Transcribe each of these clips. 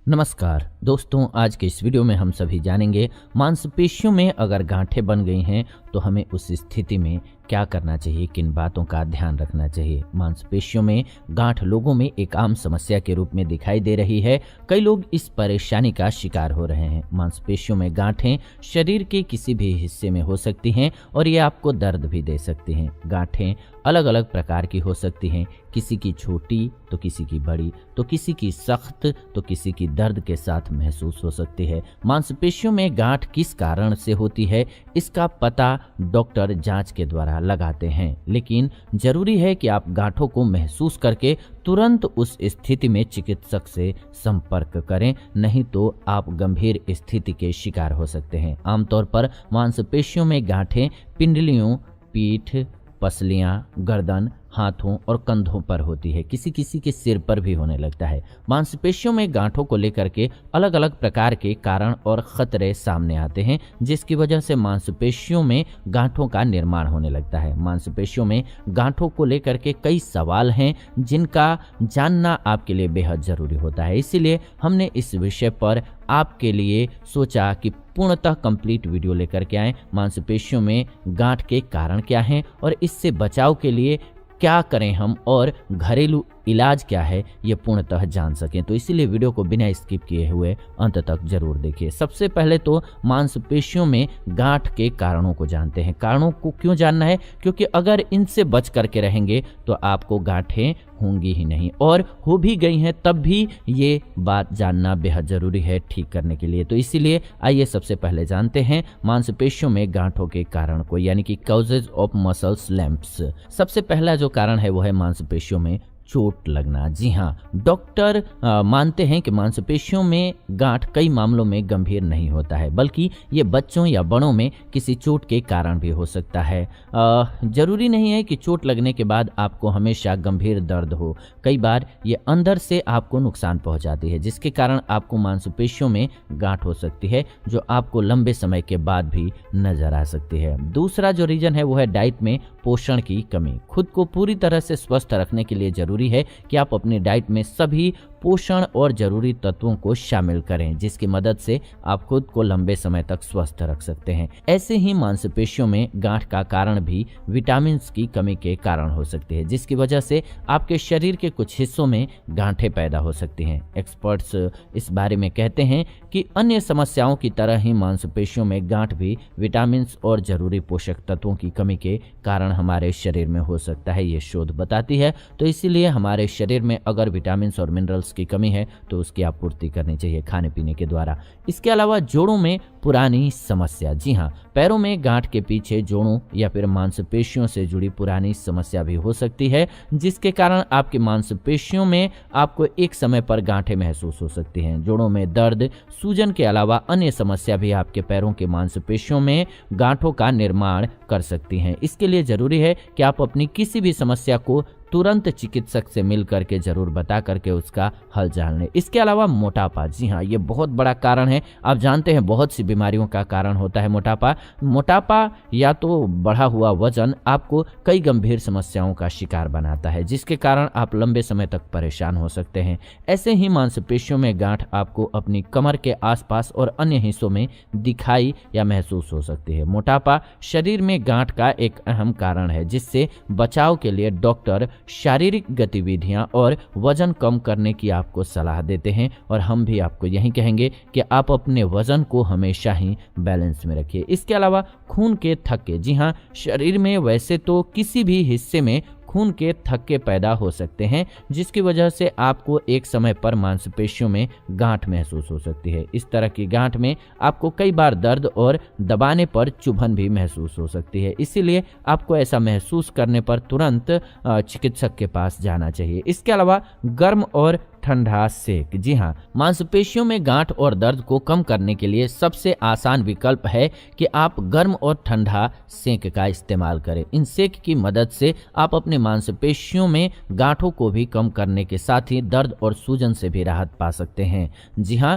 नमस्कार दोस्तों, आज के इस वीडियो में हम सभी जानेंगे मांसपेशियों में अगर गांठें बन गई हैं तो हमें उस स्थिति में क्या करना चाहिए, किन बातों का ध्यान रखना चाहिए। मांसपेशियों में गांठ लोगों में एक आम समस्या के रूप में दिखाई दे रही है। कई लोग इस परेशानी का शिकार हो रहे हैं। मांसपेशियों में गांठें शरीर के किसी भी हिस्से में हो सकती हैं और ये आपको दर्द भी दे सकती हैं। गांठें अलग अलग प्रकार की हो सकती हैं, किसी की छोटी तो किसी की बड़ी, तो किसी की सख्त तो किसी की दर्द के साथ महसूस हो सकती है। मांसपेशियों में गांठ किस कारण से होती है, इसका पता डॉक्टर जांच के द्वारा लगाते हैं, लेकिन जरूरी है कि आप गांठों को महसूस करके तुरंत उस स्थिति में चिकित्सक से संपर्क करें, नहीं तो आप गंभीर स्थिति के शिकार हो सकते हैं। आमतौर पर मांसपेशियों में गांठें पिंडलियों, पीठ, पसलियां, गर्दन, हाथों और कंधों पर होती है। किसी किसी के सिर पर भी होने लगता है। मांसपेशियों में गांठों को लेकर के अलग अलग प्रकार के कारण और खतरे सामने आते हैं, जिसकी वजह से मांसपेशियों में गांठों का निर्माण होने लगता है। मांसपेशियों में गांठों को लेकर के कई सवाल हैं जिनका जानना आपके लिए बेहद जरूरी होता है। इसीलिए हमने इस विषय पर आपके लिए सोचा कि पूर्णतः कंप्लीट वीडियो लेकर के आएं। मांसपेशियों में गांठ के कारण क्या हैं और इससे बचाव के लिए क्या करें हम और घरेलू इलाज क्या है, ये पूर्णतः जान सकें। तो इसीलिए वीडियो को बिना स्किप किए हुए अंत तक जरूर देखिए। सबसे पहले तो मांसपेशियों में गांठ के कारणों को जानते हैं। कारणों को क्यों जानना है? क्योंकि अगर इनसे बच करके रहेंगे तो आपको गांठें होंगी ही नहीं, और हो भी गई हैं तब भी ये बात जानना बेहद जरूरी है ठीक करने के लिए। तो इसीलिए आइए सबसे पहले जानते हैं मांसपेशियों में गांठों के कारण को, यानी कि कॉजेज ऑफ मसल्स लैम्प्स। सबसे पहला जो कारण है वो है मांसपेशियों में चोट लगना। जी हाँ, डॉक्टर मानते हैं कि मांसपेशियों में गांठ कई मामलों में गंभीर नहीं होता है, बल्कि ये बच्चों या बड़ों में किसी चोट के कारण भी हो सकता है। जरूरी नहीं है कि चोट लगने के बाद आपको हमेशा गंभीर दर्द हो। कई बार ये अंदर से आपको नुकसान पहुंचाती है, जिसके कारण आपको मांसपेशियों में गांठ हो सकती है, जो आपको लंबे समय के बाद भी नजर आ सकती है। दूसरा जो रीजन है वो है डाइट में पोषण की कमी। खुद को पूरी तरह से स्वस्थ रखने के लिए जरूरी है कि आप अपनी डाइट में सभी पोषण और जरूरी तत्वों को शामिल करें, जिसकी मदद से आप खुद को लंबे समय तक स्वस्थ रख सकते हैं। ऐसे ही मांसपेशियों में गांठ का कारण भी विटामिन की कमी के कारण हो सकती है, जिसकी वजह से आपके शरीर के कुछ हिस्सों में गांठें पैदा हो सकती हैं। एक्सपर्ट्स इस बारे में कहते हैं कि अन्य समस्याओं की तरह ही मांसपेशियों में गांठ भी विटामिन और जरूरी पोषक तत्वों की कमी के कारण हमारे शरीर में हो सकता है, ये शोध बताती है। तो इसीलिए हमारे शरीर में अगर विटामिन और मिनरल्स की कमी है तो उसकी आपूर्ति करनी चाहिए खाने पीने के द्वारा। इसके अलावा जोड़ों में पुरानी समस्या। जी हाँ, पैरों में गांठ के पीछे जोड़ों या फिर मांसपेशियों से जुड़ी पुरानी समस्या भी हो सकती है, जिसके कारण आपकी मांसपेशियों में आपको एक समय पर गांठें महसूस हो सकती हैं। जोड़ों में दर्द, सूजन के अलावा अन्य समस्या भी आपके पैरों के मांसपेशियों में गांठों का निर्माण कर सकती हैं। इसके लिए जरूरी है कि आप अपनी किसी भी समस्या को तुरंत चिकित्सक से मिल करके जरूर बता करके उसका हल जान लें। इसके अलावा मोटापा। जी हाँ, ये बहुत बड़ा कारण है। आप जानते हैं बहुत सी बीमारियों का कारण होता है मोटापा। मोटापा या तो बढ़ा हुआ वजन आपको कई गंभीर समस्याओं का शिकार बनाता है, जिसके कारण आप लंबे समय तक परेशान हो सकते हैं। ऐसे ही मांसपेशियों में गांठ आपको अपनी कमर के आसपास और अन्य हिस्सों में दिखाई या महसूस हो सकती है। मोटापा शरीर में गांठ का एक अहम कारण है, जिससे बचाव के लिए डॉक्टर शारीरिक गतिविधियां और वजन कम करने की आपको सलाह देते हैं, और हम भी आपको यही कहेंगे कि आप अपने वजन को हमेशा ही बैलेंस में रखिए। इसके अलावा खून के थक्के। जी हाँ, शरीर में वैसे तो किसी भी हिस्से में खून के थक्के पैदा हो सकते हैं, जिसकी वजह से आपको एक समय पर मांसपेशियों में गांठ महसूस हो सकती है। इस तरह की गांठ में आपको कई बार दर्द और दबाने पर चुभन भी महसूस हो सकती है। इसीलिए आपको ऐसा महसूस करने पर तुरंत चिकित्सक के पास जाना चाहिए। इसके अलावा गर्म और ठंडा सेक। जी हाँ, मांसपेशियों में गांठ और दर्द को कम करने के लिए सबसे आसान विकल्प है कि आप गर्म और ठंडा सेक का इस्तेमाल करें। इन सेक की मदद से आप अपने मांसपेशियों में गांठों को भी कम करने के साथ ही दर्द और सूजन से भी राहत पा सकते हैं। जी हाँ,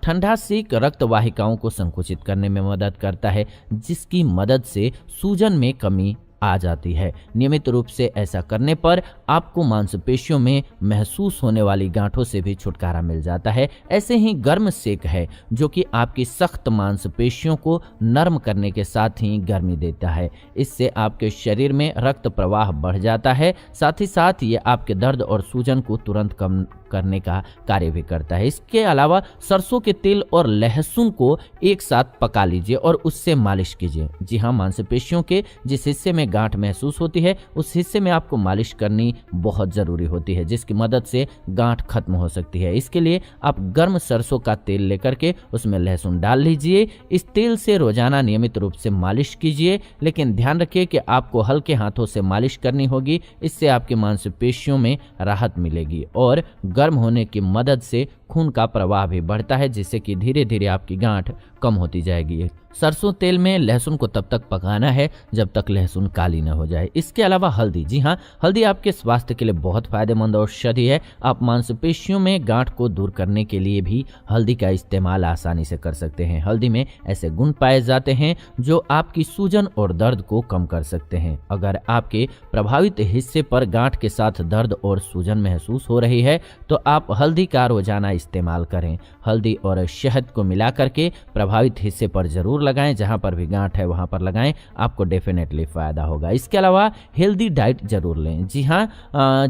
ठंडा सेक रक्त वाहिकाओं को संकुचित करने में मदद करता है, जिसकी मदद से सूजन में कमी आ जाती है। नियमित रूप से ऐसा करने पर आपको मांसपेशियों में महसूस होने वाली गांठों से भी छुटकारा मिल जाता है। ऐसे ही गर्म सेक है जो कि आपकी सख्त मांसपेशियों को नरम करने के साथ ही गर्मी देता है। इससे आपके शरीर में रक्त प्रवाह बढ़ जाता है। साथ ही साथ ये आपके दर्द और सूजन को तुरंत कम करने का कार्य भी करता है। इसके अलावा सरसों के तेल और लहसुन को एक साथ पका लीजिए और उससे मालिश कीजिए। जी हाँ, मांसपेशियों के जिस हिस्से में गांठ महसूस होती है उस हिस्से में आपको मालिश करनी बहुत ज़रूरी होती है, जिसकी मदद से गांठ खत्म हो सकती है। इसके लिए आप गर्म सरसों का तेल लेकर के उसमें लहसुन डाल लीजिए। इस तेल से रोजाना नियमित रूप से मालिश कीजिए, लेकिन ध्यान रखिए कि आपको हल्के हाथों से मालिश करनी होगी। इससे आपकी मांसपेशियों में राहत मिलेगी और गर्म होने की मदद से खून का प्रवाह भी बढ़ता है, जिससे कि धीरे धीरे आपकी गांठ कम होती जाएगी। सरसों तेल में लहसुन को तब तक पकाना है जब तक लहसुन काली न हो जाए। इसके अलावा हल्दी, जी हाँ, हल्दी आपके स्वास्थ्य के लिए बहुत फायदेमंद औषधि है। आप मांसपेशियों में गांठ को दूर करने के लिए भी हल्दी का इस्तेमाल आसानी से कर सकते हैं। हल्दी में ऐसे गुण पाए जाते हैं जो आपकी सूजन और दर्द को कम कर सकते हैं। अगर आपके प्रभावित हिस्से पर गांठ के साथ दर्द और सूजन महसूस हो रही है तो आप हल्दी का रोजाना इस्तेमाल करें। हल्दी और शहद को मिला करके प्रभावित हिस्से पर जरूर लगाएं, जहां पर भी गांठ है वहां पर लगाएं, आपको डेफिनेटली फायदा होगा। इसके अलावा हेल्दी डाइट जरूर लें। जी हां,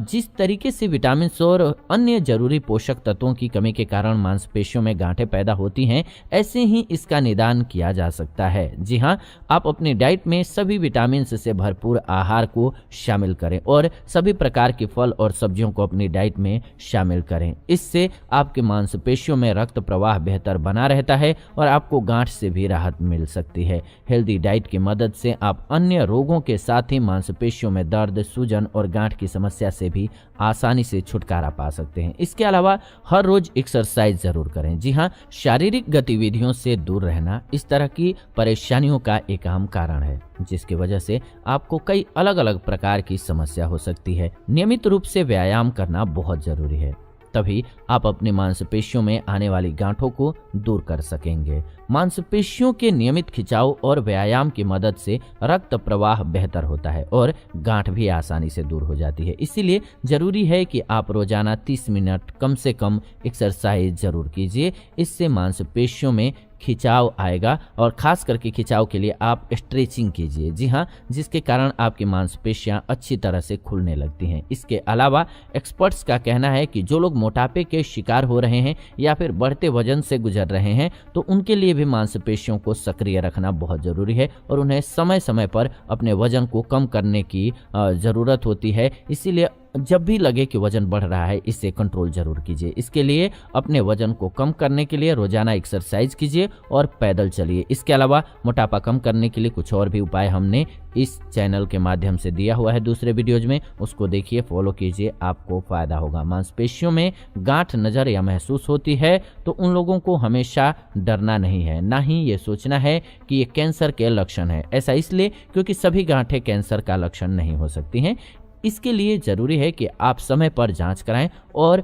जिस तरीके से विटामिन और अन्य जरूरी पोषक तत्वों की कमी के कारण मांसपेशियों में गांठें पैदा होती हैं, ऐसे ही इसका निदान किया जा सकता है। जी हां, आप अपनी डाइट में सभी विटामिन से भरपूर आहार को शामिल करें और सभी प्रकार के फल और सब्जियों को अपनी डाइट में शामिल करें। इससे आपके मांसपेशियों में रक्त प्रवाह बेहतर बना रहता है और आपको गांठ से भी राहत मिल सकती है। हेल्दी डाइट की मदद से आप अन्य रोगों के साथ ही मांसपेशियों में दर्द, सूजन और गांठ की समस्या से भी आसानी से छुटकारा पा सकते हैं। इसके अलावा हर रोज एक्सरसाइज जरूर करें। जी हाँ, शारीरिक गतिविधियों से दूर रहना इस तरह की परेशानियों का एक अहम कारण है, जिसकी वजह से आपको कई अलग अलग प्रकार की समस्या हो सकती है। नियमित रूप से व्यायाम करना बहुत जरूरी है, तभी आप अपनी मांसपेशियों में आने वाली गांठों को दूर कर सकेंगे। मांसपेशियों के नियमित खिंचाव और व्यायाम की मदद से रक्त प्रवाह बेहतर होता है और गांठ भी आसानी से दूर हो जाती है। इसीलिए जरूरी है कि आप रोजाना 30 मिनट कम से कम एक्सरसाइज जरूर कीजिए। इससे मांसपेशियों में खिंचाव आएगा और खास करके खिंचाव के लिए आप स्ट्रेचिंग कीजिए। जी हाँ, जिसके कारण आपकी मांसपेशियां अच्छी तरह से खुलने लगती हैं। इसके अलावा एक्सपर्ट्स का कहना है कि जो लोग मोटापे के शिकार हो रहे हैं या फिर बढ़ते वजन से गुजर रहे हैं तो उनके लिए भी मांसपेशियों को सक्रिय रखना बहुत जरूरी है और उन्हें समय समय पर अपने वजन को कम करने की ज़रूरत होती है। इसीलिए जब भी लगे कि वजन बढ़ रहा है, इसे कंट्रोल जरूर कीजिए। इसके लिए अपने वजन को कम करने के लिए रोजाना एक्सरसाइज कीजिए और पैदल चलिए। इसके अलावा मोटापा कम करने के लिए कुछ और भी उपाय हमने इस चैनल के माध्यम से दिया हुआ है दूसरे वीडियोज में, उसको देखिए, फॉलो कीजिए, आपको फायदा होगा। मांसपेशियों में गांठ नजर या महसूस होती है तो उन लोगों को हमेशा डरना नहीं है, ना ही ये सोचना है कि ये कैंसर के लक्षण है। ऐसा इसलिए क्योंकि सभी गांठें कैंसर का लक्षण नहीं हो सकती हैं। इसके लिए जरूरी है कि आप समय पर जांच कराएं और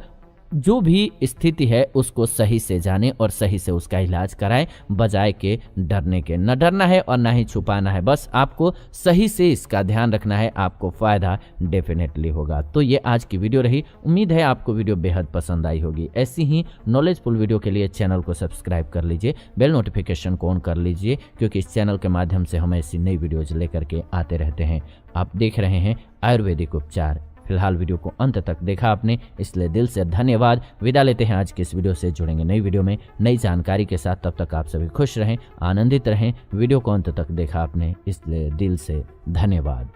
जो भी स्थिति है उसको सही से जानें और सही से उसका इलाज कराएं, बजाय के डरने के। न डरना है और ना ही छुपाना है, बस आपको सही से इसका ध्यान रखना है, आपको फायदा डेफिनेटली होगा। तो ये आज की वीडियो रही। उम्मीद है आपको वीडियो बेहद पसंद आई होगी। ऐसी ही नॉलेजफुल वीडियो के लिए चैनल को सब्सक्राइब कर लीजिए, बेल नोटिफिकेशन को ऑन कर लीजिए, क्योंकि इस चैनल के माध्यम से हम ऐसी नई वीडियोज लेकर के आते रहते हैं। आप देख रहे हैं आयुर्वेदिक उपचार। फिलहाल वीडियो को अंत तक देखा आपने, इसलिए दिल से धन्यवाद। विदा लेते हैं आज के इस वीडियो से। जुड़ेंगे नई वीडियो में नई जानकारी के साथ। तब तक आप सभी खुश रहें, आनंदित रहें। वीडियो को अंत तक देखा आपने, इसलिए दिल से धन्यवाद।